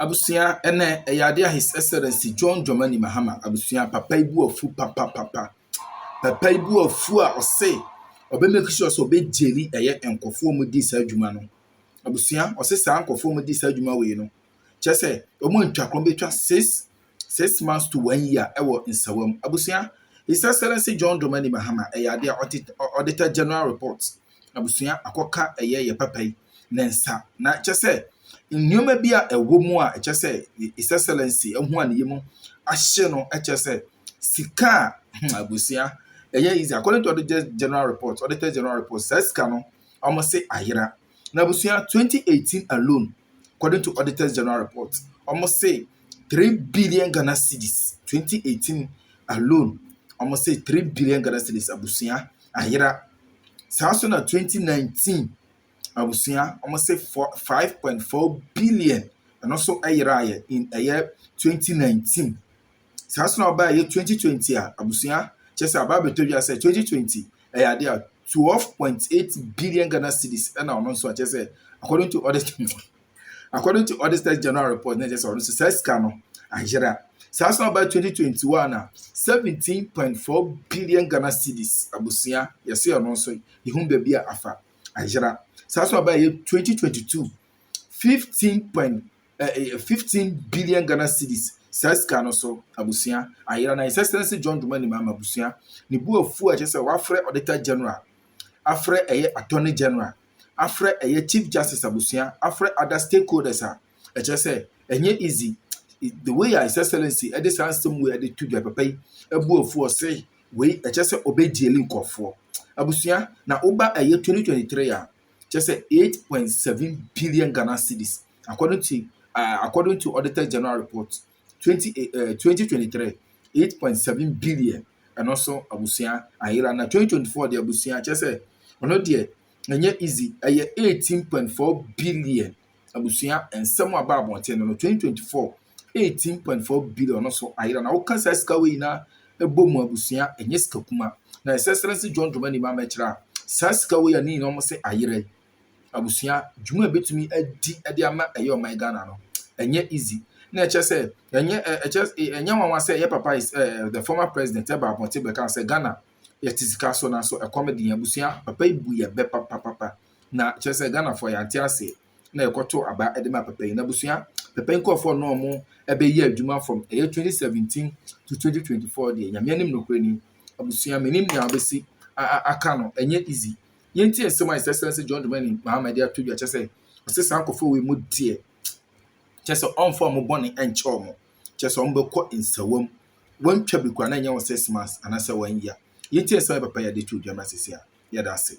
Abusia ene eyade His Excellency John Dramani Mahama abusia papa ibu ofu papa ibu ofu a ose obe make sure so be jeli eye enkofo mu di sa adwuma no abusia ose sa enkofo mu di sa adwuma we no chese omo ntwakron betwa 6 months to 1 year ewo nsawam abusia His Excellency John Dramani Mahama eyade auditor general report abusia akoka eye ye papa yi nensa na chese nneoma bi a ewo mu a chese His Excellency ehu an yemu ahye no chese sika abusia eye easy according to the general report auditor general report says no almost say ayira na abusia 2018 alone according to auditor's general report almost say 3 billion Ghana cedis 2018 alone almost say 3 billion Ghana cedis abusia ayira so na 2019 abusia almost say 5.4 billion and also ayira in a year 2019 so na by year 2020 abusia chese ababeto ya say 2020 ayade 12.8 billion Ghana cedis and now so chese according to auditor's general report na chese so says no ayira so na by 2021 17.4 billion Ghana cedis abusia yesi ono so ihun ba bia afa ayira so by 2022 15 billion Ghana cedis says no so abusia ayira na His Excellency John Dramani Mahama abusia ni bu afu a chese wa frɛ auditor general afrɛ eye attorney general afrɛ eye chief justice abusia afrɛ other stakeholders a chese enye easy the way His Excellency e dey system way e dey to the papa yi ebu afu o say we chese obedieli nkofo abusia na oba eye 2023 a chese 8.7 billion Ghana cedis according to auditor general report 2023 8.7 billion and also abusia ayira na 2024 the abusia chese ono de enye easy 18.4 billion abusia and some about 2024 18.4 billion also ayira na okasa ska we na ebomu abusia enye ska kuma na His Excellency John Dramani Mahama chira saska we ani no mo se ayira abusia dwuma betumi adi ama eyo my Ghana no enye easy na chese enye wanwa say ye papa is the former president eba Aponte can say Ghana yetisika so na so comedy abusia papa ibu ye be papa na chese Ghana for ya ase na ekoto aba edema papa na abusia papa nkofo no mo ebe ye adwuma from 2017 to 2024 de nyame nim no kwani abusia menim nya abesi aka no enye easy yenti esema His Excellency John Dramani Mahama dia to dia chese osesa nkofo we mu die chese on form boni encho mo chese on be ko insawam wan twa bi kwa na nya 6 months anasa 1 year yenti esema papa ya de to dia masisia ya da se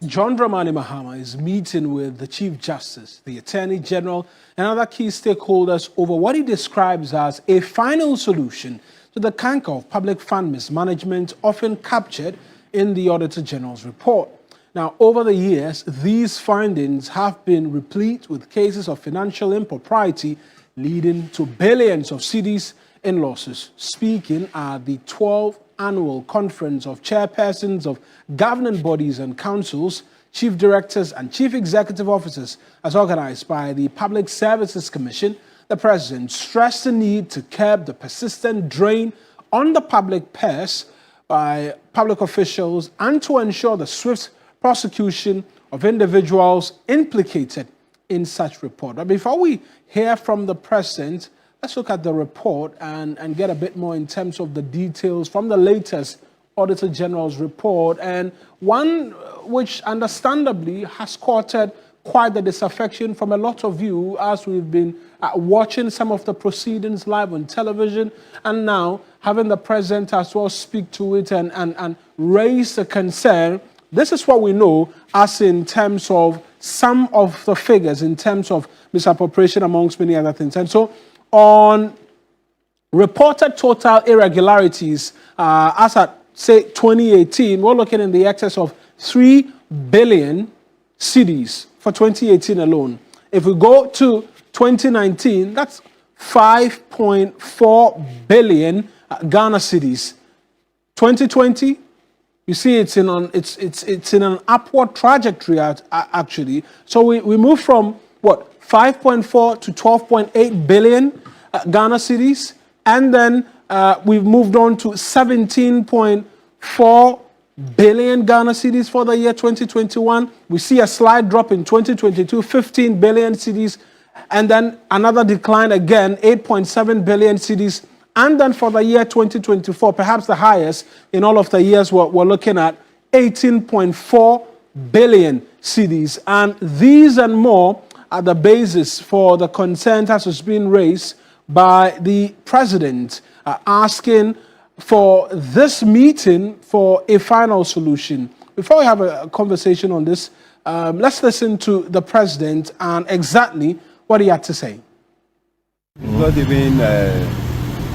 John Dramani Mahama is meeting with the Chief Justice, the Attorney General, and other key stakeholders over what he describes as a final solution to the canker of public fund mismanagement often captured in the Auditor General's report. Now, over the years, these findings have been replete with cases of financial impropriety leading to billions of cedis in losses. Speaking at the 12th Annual Conference of Chairpersons of Governing Bodies and Councils, Chief Directors and Chief Executive Officers, as organized by the Public Services Commission, the President stressed the need to curb the persistent drain on the public purse by public officials and to ensure the swift prosecution of individuals implicated in such report. But before we hear from the President, let's look at the report and get a bit more in terms of the details from the latest Auditor General's report, and one which understandably has courted quite the disaffection from a lot of you as we've been watching some of the proceedings live on television, and now having the President as well speak to it and raise the concern. This is what we know as in terms of some of the figures, in terms of misappropriation amongst many other things. And so on reported total irregularities as at, say, 2018, we're looking in the excess of 3 billion cedis for 2018 alone. If we go to 2019, that's 5.4 billion Ghana cedis. 2020, you see it's in an upward trajectory actually. So we move from what, 5.4 to 12.8 billion Ghana cedis. And then we've moved on to 17.4 billion Ghana cedis for the year 2021. We see a slight drop in 2022, 15 billion cedis. And then another decline again, 8.7 billion cedis. And then for the year 2024, perhaps the highest in all of the years we're looking at, 18.4 billion cedis. And these and more are the basis for the concern that has been raised by the president, asking for this meeting for a final solution. Before we have a conversation on this, let's listen to the president and exactly what he had to say. It's not even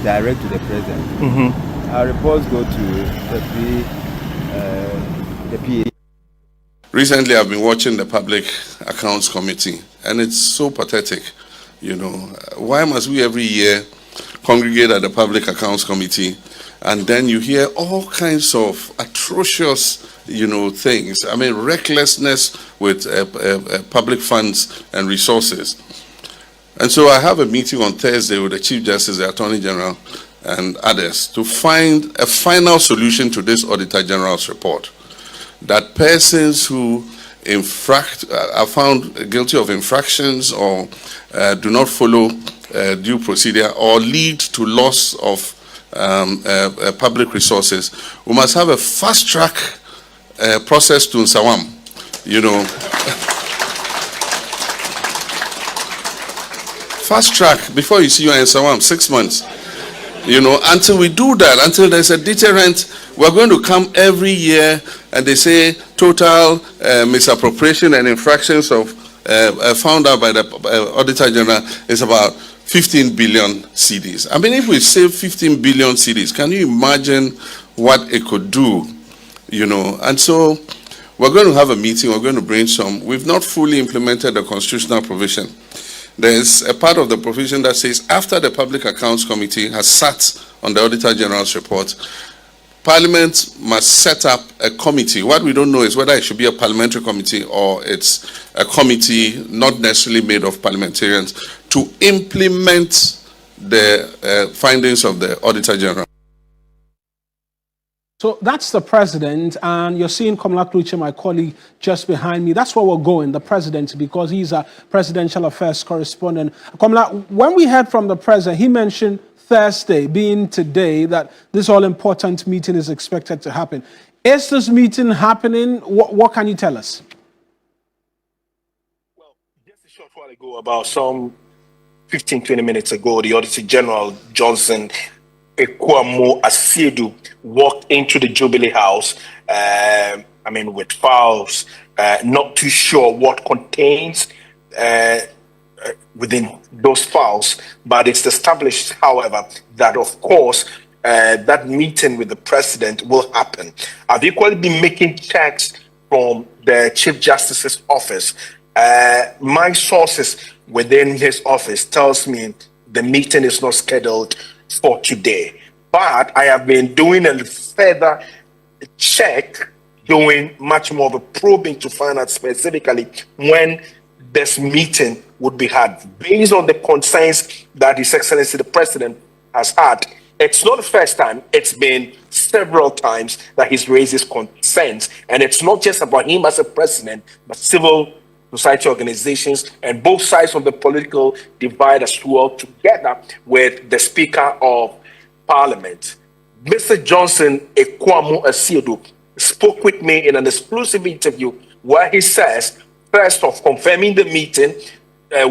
direct to the president. Our reports go to the PA. Recently, I've been watching the Public Accounts Committee, and it's so pathetic. You know, why must we every year congregate at the Public Accounts Committee, and then you hear all kinds of atrocious, things. I mean, recklessness with public funds and resources. And so I have a meeting on Thursday with the Chief Justice, the Attorney General, and others to find a final solution to this Auditor General's report. That persons who are found guilty of infractions or do not follow due procedure or lead to loss of public resources, we must have a fast-track process to Nsawam, Fast track before you see you in Nsawam, 6 months. Until we do that, until there's a deterrent, we're going to come every year and they say total misappropriation and infractions of found out by the Auditor General is about 15 billion cedis. I mean, if we save 15 billion cedis, can you imagine what it could do? And so we're going to have a meeting, we're going to brainstorm. We've not fully implemented the constitutional provision. There's a part of the provision that says after the Public Accounts Committee has sat on the Auditor General's report, Parliament must set up a committee. What we don't know is whether it should be a parliamentary committee or it's a committee not necessarily made of parliamentarians to implement the findings of the Auditor General. So that's the president, and you're seeing Komla Kluche, my colleague, just behind me. That's where we're going, the president, because he's a presidential affairs correspondent. Komla, when we heard from the president, he mentioned Thursday, being today, that this all-important meeting is expected to happen. Is this meeting happening? What can you tell us? Well, just a short while ago, about some 15, 20 minutes ago, the Auditor General, Johnson Ekwamo Asiedu, walked into the Jubilee House, with files, not too sure what contains within those files, but it's established, however, that of course, that meeting with the president will happen. I've equally been making checks from the Chief Justice's office. My sources within his office tells me the meeting is not scheduled for today, but I have been doing a further check, doing much more of a probing to find out specifically when this meeting would be had. Based on the concerns that His Excellency the President has had, it's not the first time, it's been several times that he's raised his concerns, and it's not just about him as a president, but civil society organizations and both sides of the political divide as well, together with the Speaker of Parliament. Mr. Johnson Ekwamo Asiedu spoke with me in an exclusive interview where he says, first off, confirming the meeting,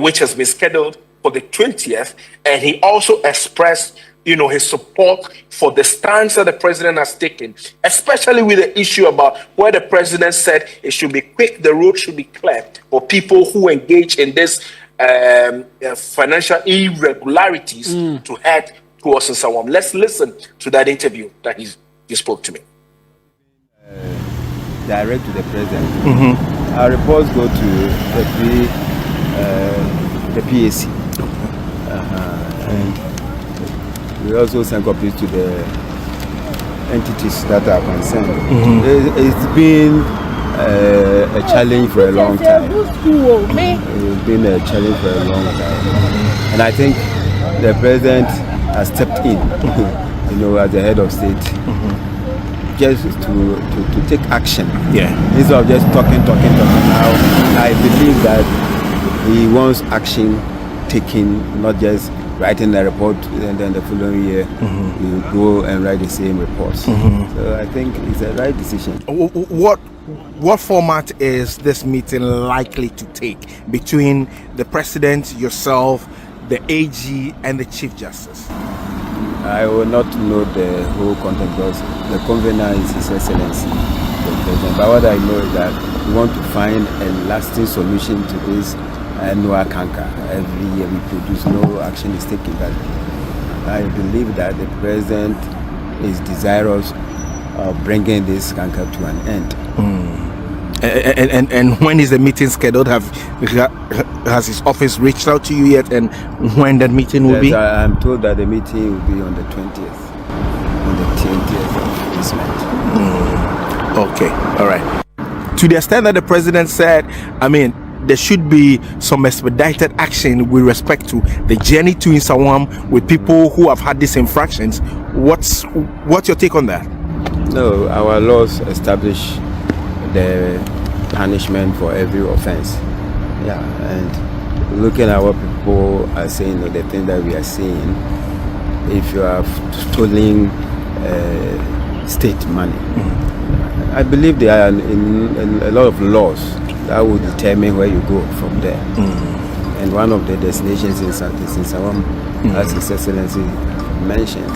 which has been scheduled for the 20th, and he also expressed his support for the stance that the president has taken, especially with the issue about where the president said it should be quick, the road should be clear for people who engage in this financial irregularities to head towards Nsawam. Let's listen to that interview that he spoke to me. Direct to the president. Our reports go to the PAC. And we also send copies to the entities that are concerned. It's been a challenge for a long time. It's been a challenge for a long time. And I think the president has stepped in, as the head of state, just to take action. Yeah. Instead of just talking. Now, I believe that he wants action taken, not just writing a report and then the following year you go and write the same reports. So I think it's a right decision. What format is this meeting likely to take between the president, yourself, the AG, and the Chief Justice? I will not know the whole content because the convener is His Excellency, the President. But what I know is that we want to find a lasting solution to this annual canker. Every year we produce, no action is taken. But I believe that the President is desirous of bringing this canker to an end. And when is the meeting scheduled? Has his office reached out to you yet? And when that meeting will be? I'm told that the meeting will be on the 20th. On the 20th of this month. Okay, all right. To the extent that the president said, there should be some expedited action with respect to the journey to Insawam with people who have had these infractions. What's your take on that? No, our laws establish the punishment for every offense. Yeah, and looking at what people are saying, or the thing that we are seeing, if you have stolen state money, I believe there are in a lot of laws that will determine where you go from there. And one of the destinations is in Sawam, as His Excellency mentioned.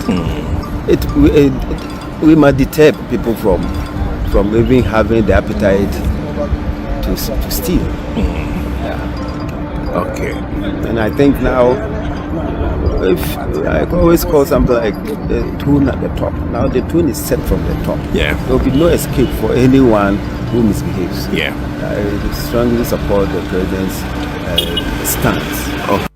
We must deter people from even having the appetite to steal. Yeah. Okay. And I think now, if I always call something like the tune at the top. Now the tune is set from the top. Yeah. There will be no escape for anyone who misbehaves. Yeah. I strongly support the president's stance. Okay.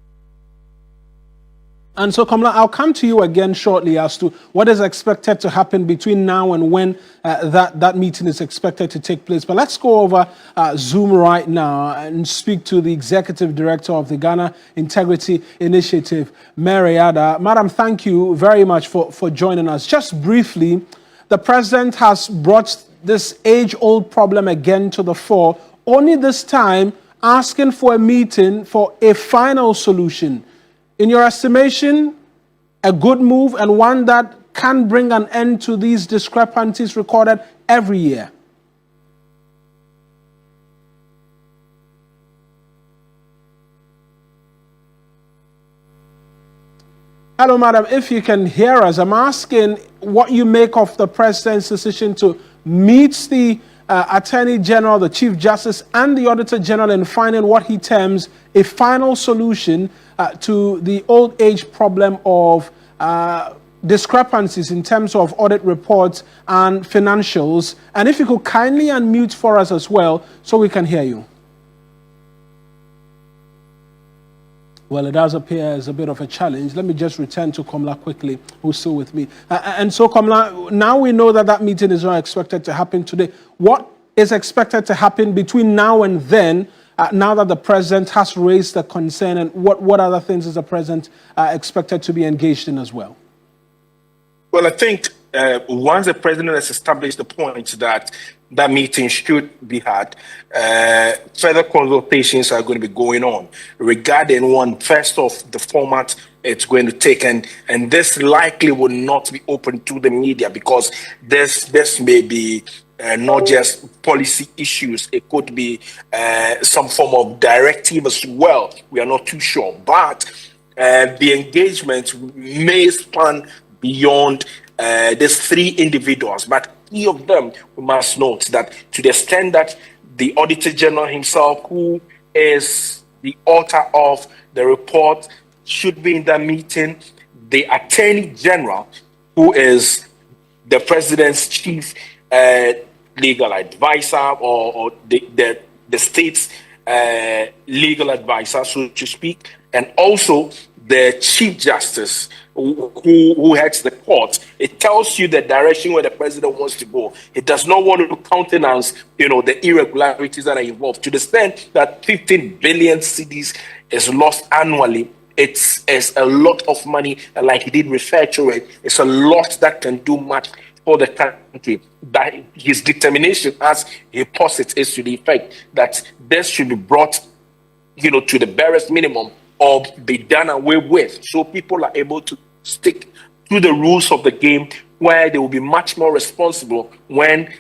And so, Kamala, I'll come to you again shortly as to what is expected to happen between now and when that meeting is expected to take place. But let's go over Zoom right now and speak to the Executive Director of the Ghana Integrity Initiative, Mariada. Madam, thank you very much for joining us. Just briefly, the President has brought this age-old problem again to the fore, only this time asking for a meeting for a final solution. In your estimation, a good move and one that can bring an end to these discrepancies recorded every year? Hello, madam. If you can hear us, I'm asking what you make of the President's decision to meet the Attorney General, the Chief Justice, and the Auditor General in finding what he terms a final solution to the old age problem of discrepancies in terms of audit reports and financials. And if you could kindly unmute for us as well so we can hear you. Well, it does appear as a bit of a challenge. Let me just return to Komla quickly, who's still with me. And so, Komla, now we know that meeting is not expected to happen today. What is expected to happen between now and then, now that the President has raised the concern, and what other things is the President expected to be engaged in as well? Well, I think once the President has established the point that meeting should be had, further consultations are going to be going on regarding first off, the format it's going to take, and this likely will not be open to the media because this may be not just policy issues, it could be some form of directive as well. We are not too sure, but the engagement may span beyond these three individuals, but key of them, we must note that to the extent that the Auditor General himself, who is the author of the report, should be in that meeting, the Attorney General, who is the President's chief legal advisor or the state's legal advisor, so to speak, and also the Chief Justice who heads the court. It tells you the direction where the president wants to go. It does not want to countenance, the irregularities that are involved. To the extent that 15 billion cedis is lost annually, it's a lot of money, and like he did refer to it, it's a lot that can do much for the country. That his determination, as he posits, is to the effect that this should be brought, to the barest minimum or be done away with, so people are able to stick to the rules of the game, where they will be much more responsible when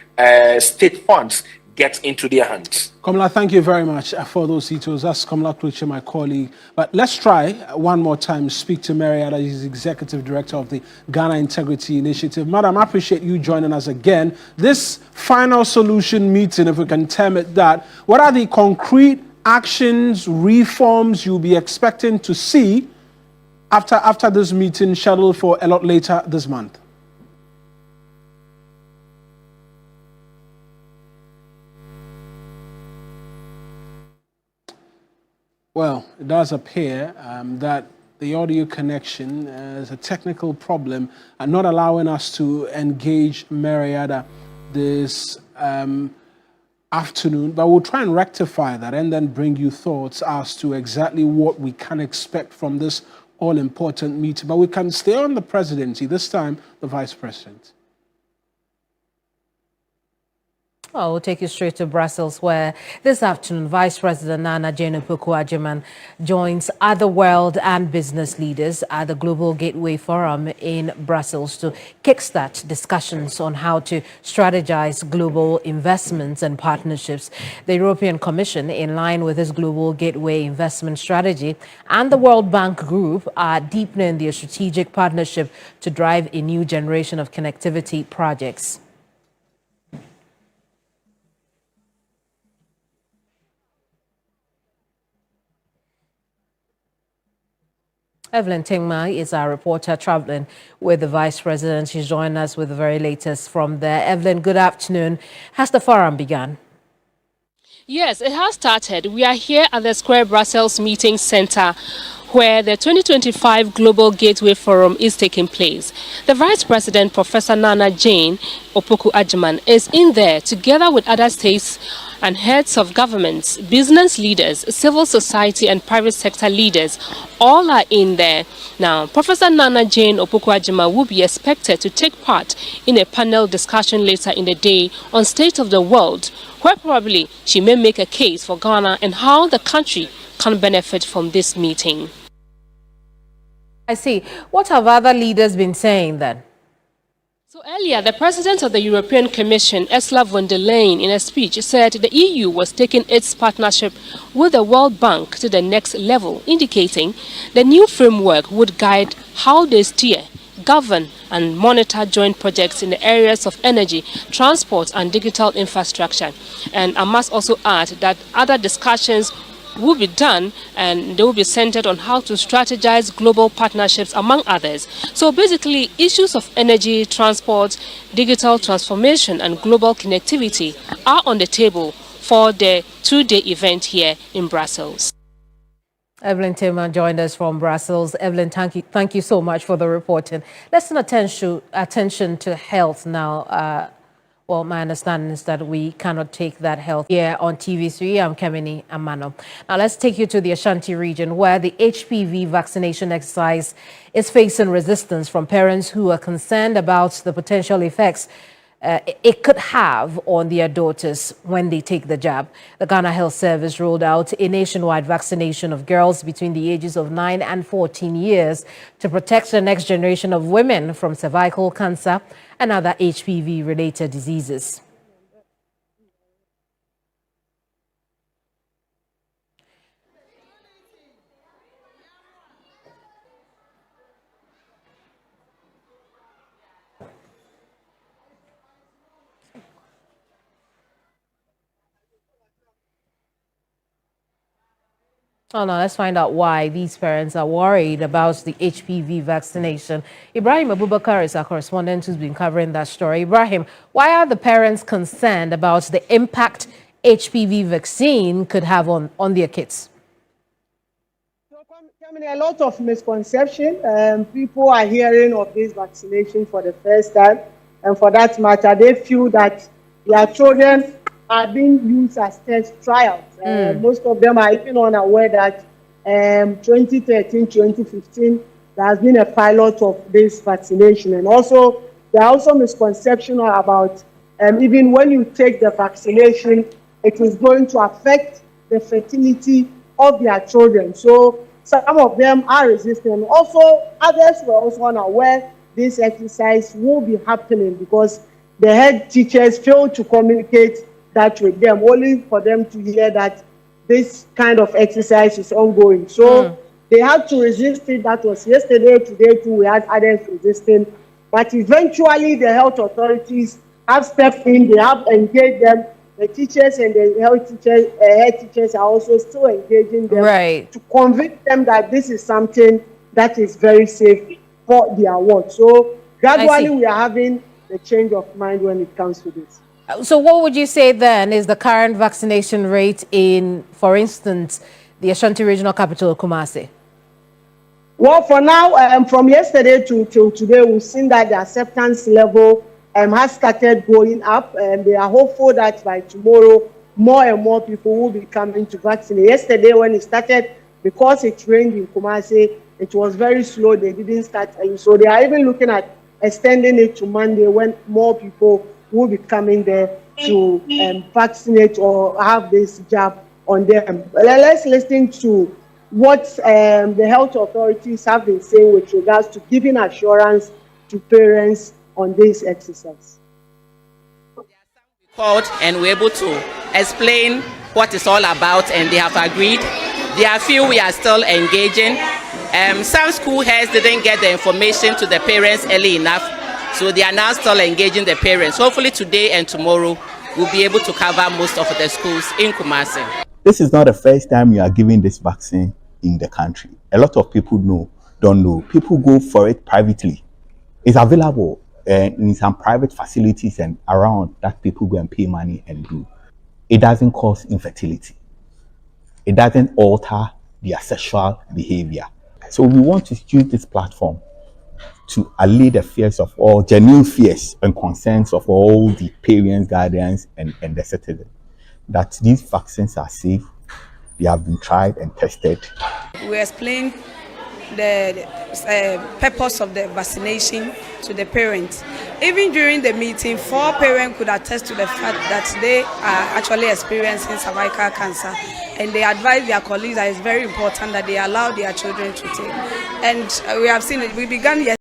state funds get into their hands. Kamala, thank you very much for those details. That's Kamala Kluche, my colleague. But let's try one more time speak to Marietta, who's Executive Director of the Ghana Integrity Initiative. Madam, I appreciate you joining us again. This final solution meeting, if we can term it that, what are the concrete actions, reforms you'll be expecting to see after this meeting scheduled for a lot later this month? Well, it does appear that the audio connection is a technical problem and not allowing us to engage Marietta this afternoon, but we'll try and rectify that and then bring you thoughts as to exactly what we can expect from this all-important meeting. But we can stay on the presidency, this time the vice president. Well, we'll take you straight to Brussels, where this afternoon, Vice President Nana Jane Opoku-Agyeman joins other world and business leaders at the Global Gateway Forum in Brussels to kickstart discussions on how to strategize global investments and partnerships. The European Commission, in line with its Global Gateway investment strategy, and the World Bank Group are deepening their strategic partnership to drive a new generation of connectivity projects. Evelyn Tingma is our reporter traveling with the Vice President. She's joining us with the very latest from there. Evelyn, good afternoon. Has the forum begun? Yes, it has started. We are here at the Square Brussels Meeting Center, where the 2025 Global Gateway Forum is taking place. The Vice President, Professor Nana Jane Opoku-Agyeman, is in there together with other states and heads of governments, business leaders, civil society and private sector leaders. All are in there. Now, Professor Nana Jane Opoku-Agyeman will be expected to take part in a panel discussion later in the day on state of the world, where probably she may make a case for Ghana and how the country can benefit from this meeting. I see. What have other leaders been saying then? So earlier, the President of the European Commission, Ursula von der Leyen, in a speech said the EU was taking its partnership with the World Bank to the next level, indicating the new framework would guide how they steer, govern and monitor joint projects in the areas of energy, transport and digital infrastructure. And I must also add that other discussions will be done, and they will be centered on how to strategize global partnerships, among others. So basically, issues of energy, transport, digital transformation and global connectivity are on the table for the two-day event here in Brussels. Evelyn Tingma joined us from Brussels. Evelyn, thank you so much for the reporting. Let's turn attention to health now. Well, my understanding is that we cannot take that health here on TV3. I'm Kemini Amano. Now, let's take you to the Ashanti region, where the HPV vaccination exercise is facing resistance from parents who are concerned about the potential effects it could have on their daughters when they take the jab. The Ghana Health Service rolled out a nationwide vaccination of girls between the ages of 9 and 14 years to protect the next generation of women from cervical cancer and other HPV-related diseases. Oh, now let's find out why these parents are worried about the HPV vaccination. Ibrahim Abubakar is our correspondent who's been covering that story. Ibrahim, why are the parents concerned about the impact HPV vaccine could have on their kids? A lot of misconception. People are hearing of this vaccination for the first time, and for that matter, they feel that their children are being used as test trials. Most of them are even unaware that 2013, 2015, there has been a pilot of this vaccination, and also there are also misconceptions about even when you take the vaccination, it is going to affect the fertility of their children. So some of them are resistant. Also, others were also unaware this exercise will be happening because the head teachers failed to communicate that with them, only for them to hear that this kind of exercise is ongoing. So they had to resist it. That was yesterday. Today too, we had others resisting. But eventually, the health authorities have stepped in. They have engaged them. The teachers and the head teachers are also still engaging them to convince them that this is something that is very safe for their work. So gradually we are having the change of mind when it comes to this. So what would you say then is the current vaccination rate in, for instance, the Ashanti Regional Capital, Kumasi? Well, for now, from yesterday to today, we've seen that the acceptance level has started going up, and they are hopeful that by tomorrow, more and more people will be coming to vaccinate. Yesterday, when it started, because it rained in Kumasi, it was very slow. They didn't start, and so they are even looking at extending it to Monday when more people will be coming there to vaccinate or have this jab on them. Let's listen to what the health authorities have been saying with regards to giving assurance to parents on this exercise. Called and we're able to explain what it's all about, and they have agreed. There are few we are still engaging. Some school heads didn't get the information to the parents early enough, so they are now still engaging the parents. Hopefully today and tomorrow we'll be able to cover most of the schools in Kumasi. This is not the first time you are giving this vaccine in the country. A lot of people don't know. People go for it privately. It's available in some private facilities and around that people go and pay money and do. It doesn't cause infertility. It doesn't alter their sexual behavior. So we want to use this platform to allay the fears of all, genuine fears and concerns of all the parents, guardians, and the citizens, that these vaccines are safe, they have been tried and tested. We explained the purpose of the vaccination to the parents. Even during the meeting, 4 parents could attest to the fact that they are actually experiencing cervical cancer, and they advise their colleagues that it's very important that they allow their children to take. And we have seen it. We began yesterday.